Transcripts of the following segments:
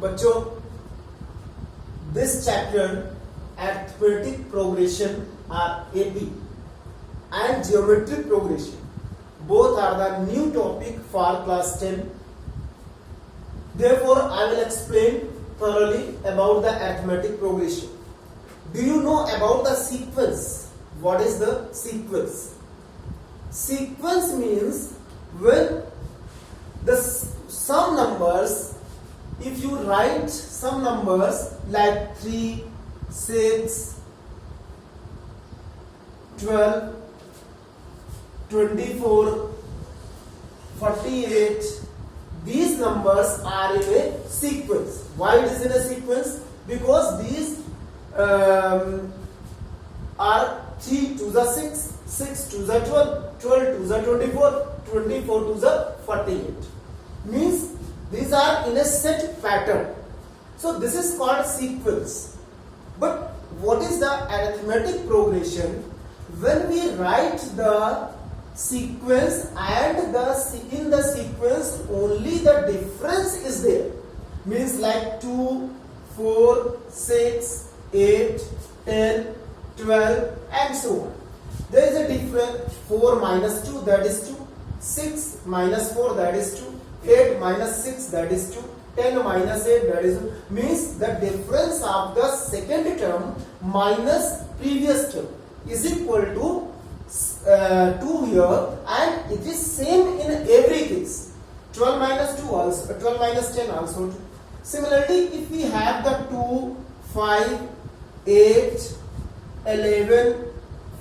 बच्चों, this chapter arithmetic progression are AP and geometric progression both are the new topic for class 10. Therefore, I will explain thoroughly about the arithmetic progression. Do you know about the sequence? What is the sequence? Sequence means when the some numbers, if you write some numbers like 3, 6, 12, 24, 48, these numbers are in a sequence. Why it is in a sequence? Because these are 3 to the 6, 6 to the 12, 12 to the 24, 24 to the 48. Means these are in a set pattern. So this is called sequence. But what is the arithmetic progression? When we write the sequence and in the sequence only the difference is there. Means like 2, 4, 6, 8, 10, 12 and so on. There is a difference. 4 minus 2, that is 2. 6 minus 4, that is 2. 8 minus 6, that is 2. 10 minus 8, that is 2. Means the difference of the second term minus previous term is equal to 2 here, and it is same in every case. 12 minus 2 also, 12 minus 10 also 2. Similarly, if we have the 2, 5, 8, 11,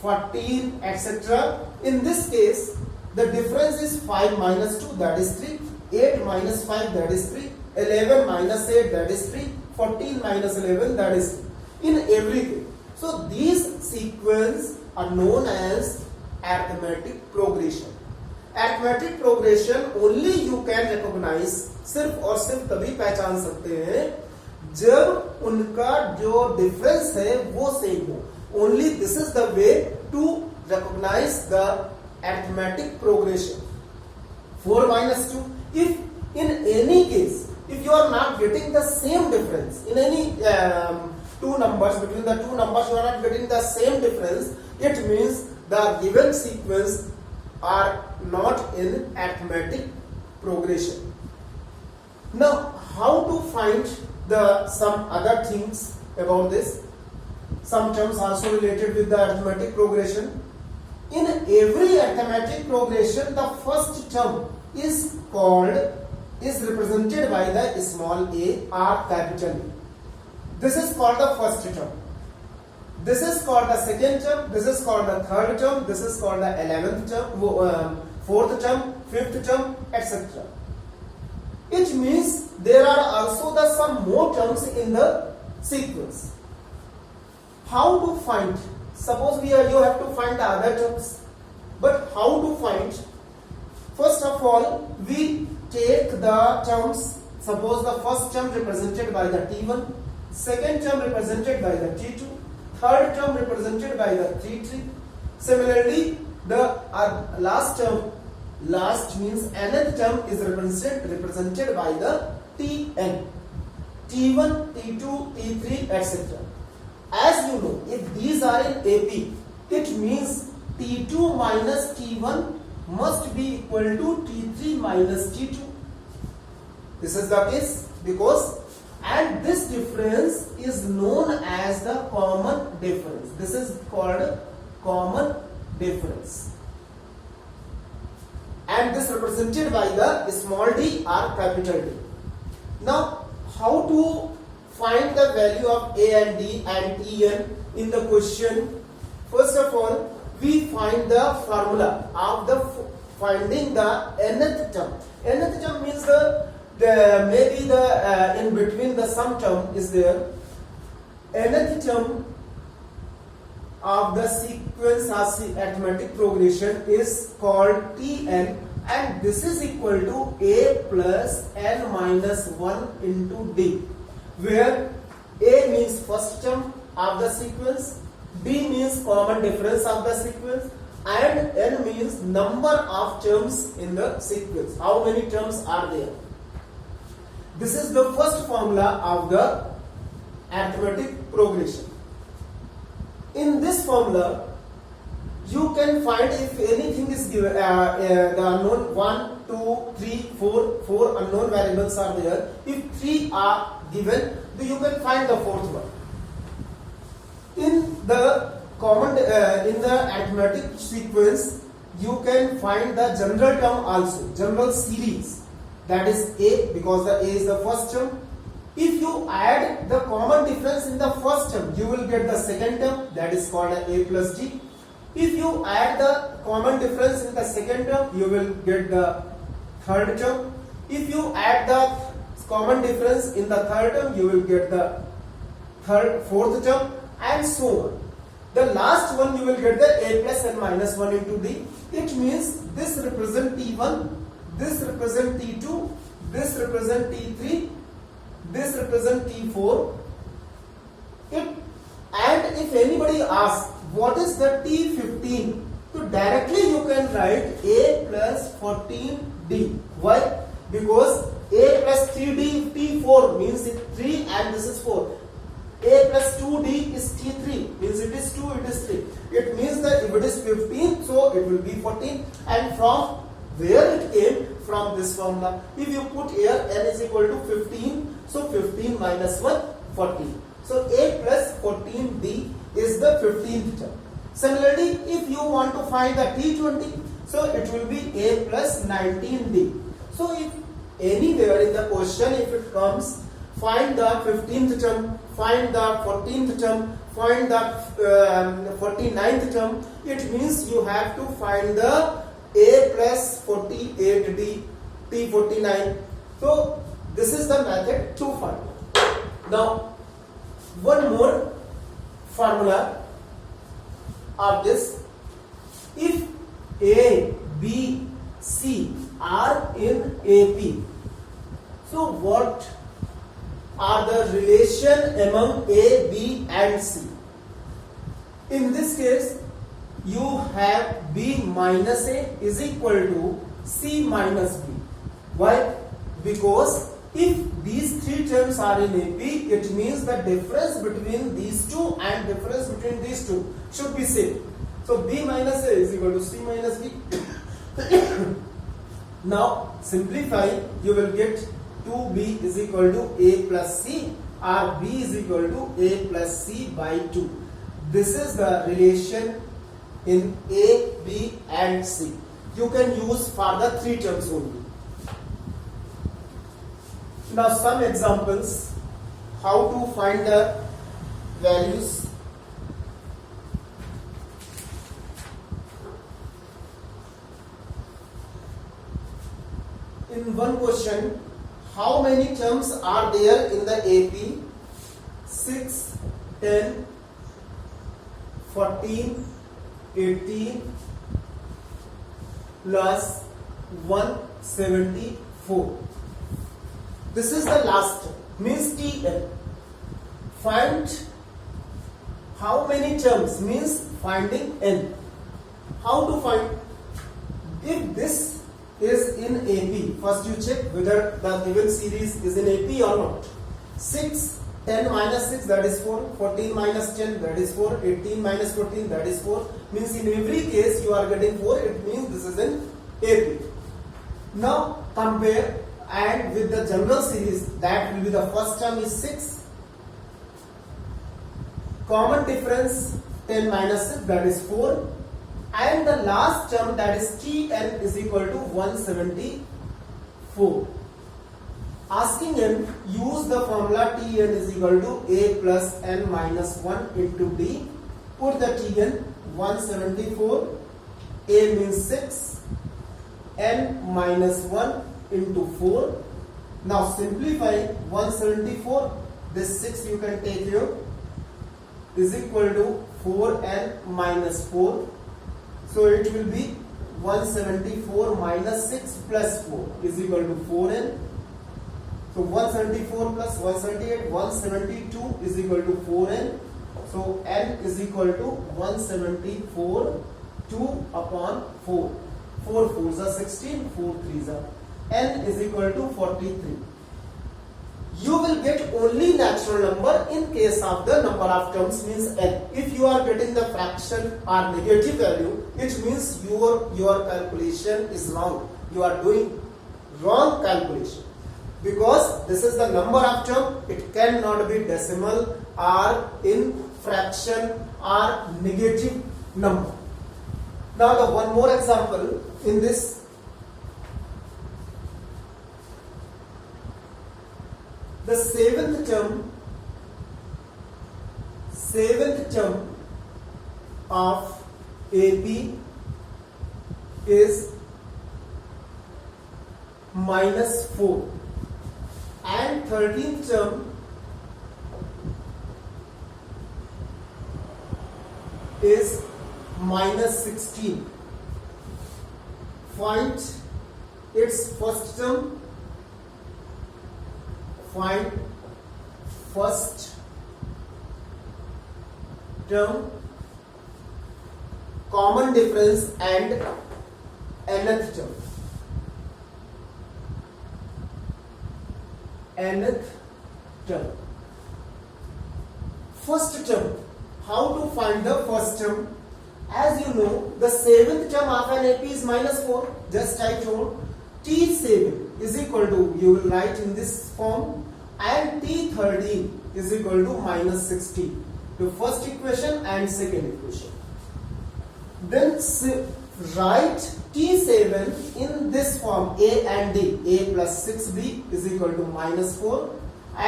14, etc. In this case, the difference is 5 minus 2, that is 3. 8 minus 5, that is 3. 11 minus 8, that is 3. 14 minus 11, that is 3. In everything. So these sequence are known as arithmetic progression. Arithmetic progression only you can recognize, सिर्फ और सिर्फ तभी पहचान सकते हैं जब उनका जो डिफरेंस है वो सेम हो. Only this is the way to recognize the arithmetic progression. 4 minus 2. If in any case, if you are not getting the same difference in any two numbers, between the two numbers you are not getting the same difference, it means the given sequence are not in arithmetic progression. Now, how to find some other things about this? Some terms also related with the arithmetic progression. In every arithmetic progression, the first term is represented by the small a or capital A. This is called the first term. This is called the second term. This is called the third term. This is called the 11th term, fourth term, fifth term, etc. It means there are also some more terms in the sequence. How to find? Suppose you have to find the other terms. But how to find? First of all, we take the terms. Suppose the first term represented by the T1, second term represented by the T2, third term represented by the T3. Similarly, the last term, last means nth term is represented by the Tn. T1, T2, T3, etc. As you know, if these are in AP, it means T2 minus T1 must be equal to T3 minus T2. This is the case because, and this difference is known as the common difference. This is called common difference. And this represented by the small d or capital D. Now, how to find the value of A and D and En in the question? First of all, we find the formula of finding the nth term. Nth term means maybe in between the sum term is there. Nth term of the sequence of arithmetic progression is called Tn, and this is equal to A plus n minus 1 into D, where A means first term of the sequence, D means common difference of the sequence, and n means number of terms in the sequence. How many terms are there? This is the first formula of the arithmetic progression. In this formula, you can find if anything is given, the unknown 1, 2, 3, 4 unknown variables are there. If 3 are given, then you can find the fourth one. In the in the arithmetic sequence, you can find the general term also, general series, that is A, because the A is the first term. If you add the common difference in the first term, you will get the second term, that is called A plus D. If you add the common difference in the second term, you will get the third term. If you add the common difference in the third term, you will get the fourth term, and so on. The last one you will get the A plus and minus 1 into D. It means this represent T1, this represent T2, this represent T3, this represent T4. And if anybody asks what is the T15, so directly you can write A plus 14D. Why? Because A plus 3D, T4 means it 3 and this is 4. A plus 2D is T3, means it is 2, it is 3. It means that if it is 15, so it will be 14. And from where it came? From this formula. If you put here n is equal to 15, so 15 minus 1, 14. So A plus 14D is the 15th term. Similarly, if you want to find the T20, so it will be A plus 19D. So if anywhere in the question, if it comes, find the 15th term, find the 14th term, find the 49th term, it means you have to find the A plus 48D, T49. So this is the method to find. Now one more formula of this. If A, B, C are in AP, so what are the relation among A, B and C? In this case, you have B minus A is equal to C minus B. Why? Because if these three terms are in AP, it means the difference between these two and difference between these two should be same. So B minus A is equal to C minus B. Now simplify, you will get 2B is equal to A plus C, or B is equal to A plus C by 2. This is the relation in A, B and C. You can use for the three terms only. Now some examples how to find the values. In one question, how many terms are there in the AP? 6, 10, 14, 18 plus 174. This is the last term, means Tn. Find how many terms, means finding n. How to find? If this is in AP, first you check whether the given series is in AP or not. 6, 10 minus 6, that is 4, 14 minus 10, that is 4, 18 minus 14, that is 4. Means in every case you are getting 4, it means this is in AP. Now compare and with the general series, that will be the first term is 6. Common difference 10 minus 6, that is 4. And the last term, that is Tn is equal to 174. Asking him, use the formula Tn is equal to A plus n minus 1 into D. Put the Tn 174. A means 6. N minus 1 into 4. Now simplify 174. This 6 you can take here is equal to 4n minus 4. So it will be 174 minus 6 plus 4 is equal to 4n. So 174 plus 178, 172 is equal to 4n. So n is equal to 174, 2 upon 4. 4 4s are 16, 4 3s are. N is equal to 43. will get only natural number in case of the number of terms means n. If you are getting the fraction or negative value, it means your calculation is wrong. You are doing wrong calculation, because this is the number of term. It cannot be decimal or in fraction or negative number. Now the one more example in this. The seventh term of AP is -4 and 13th term is -16. Find its first term. Find first term, common difference and nth term. Nth term. First term. How to find the first term? As you know, the seventh term of an AP is -4. Just I told T7 is equal to, you will write in this form, and T13 is equal to -16. The first equation and second equation. Then write T7 in this form, A and D. A plus 6B is equal to -4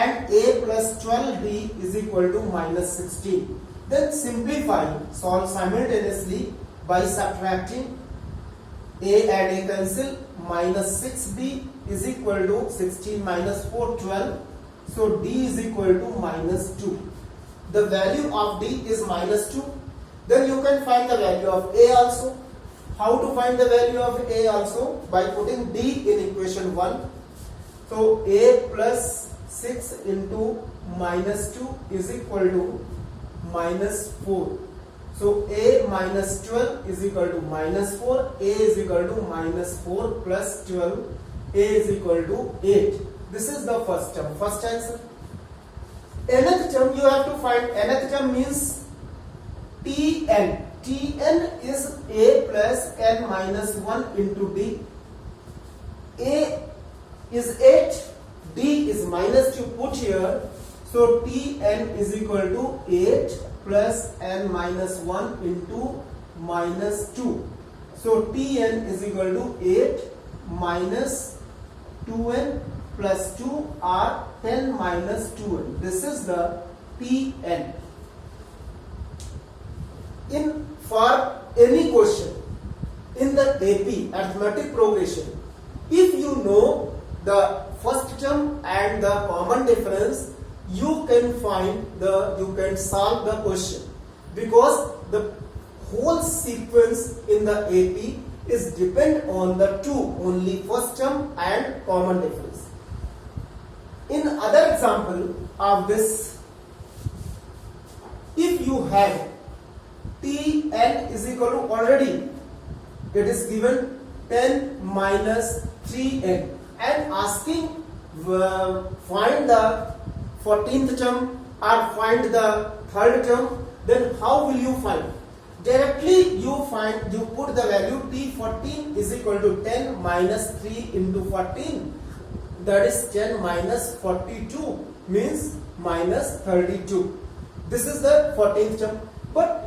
and A plus 12B is equal to -16. Then simplify, solve simultaneously by subtracting. A and A cancel. -6B is equal to 16 minus 4, 12. So D is equal to -2. The value of D is -2. Then you can find the value of A also. How to find the value of A also? By putting D in equation 1. So A plus 6 into -2 is equal to -4. So A minus 12 is equal to -4. A is equal to -4 plus 12. A is equal to 8. This is the first term, first answer. Nth term you have to find. Nth term means Tn. Tn is A plus n minus 1 into D. A is 8. D is -2 put here. So Tn is equal to 8 plus n minus 1 into -2. So Tn is equal to 8 minus 2n plus 2 or 10 minus 2n. This is the Tn. For any question in the AP, arithmetic progression, if you know the first term and the common difference, you can solve the question, because the whole sequence in the AP is depend on the two, only first term and common difference. In other example of this, if you have Tn is equal to, already it is given 10 minus 3n and asking find the 14th term or find the third term, then how will you find? Directly you put the value T14 is equal to 10 minus 3 into 14, that is 10 minus 42 means minus 32. This is the 14th term. But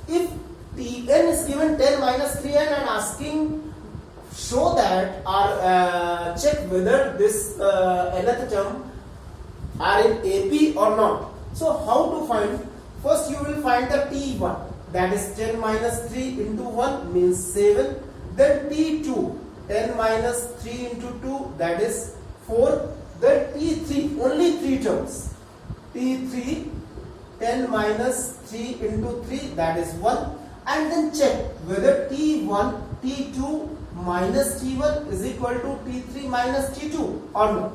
if Tn is given 10 minus 3n and asking show that or check whether this nth term are in AP or not. So how to find? First you will find the T1, that is 10 minus 3 into 1 means 7. Then T2, 10 minus 3 into 2, that is 4. Then T3, only 3 terms. T3, 10 minus 3 into 3, that is 1. And then check whether T1, T2 minus T1 is equal to T3 minus T2 or not.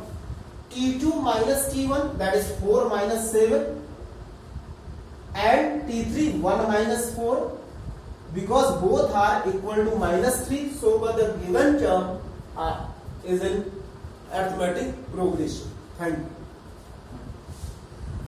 T2 minus T1, that is 4 minus 7, and T3 1 minus 4, because both are equal to -3, so the given term is in arithmetic progression. Thank you.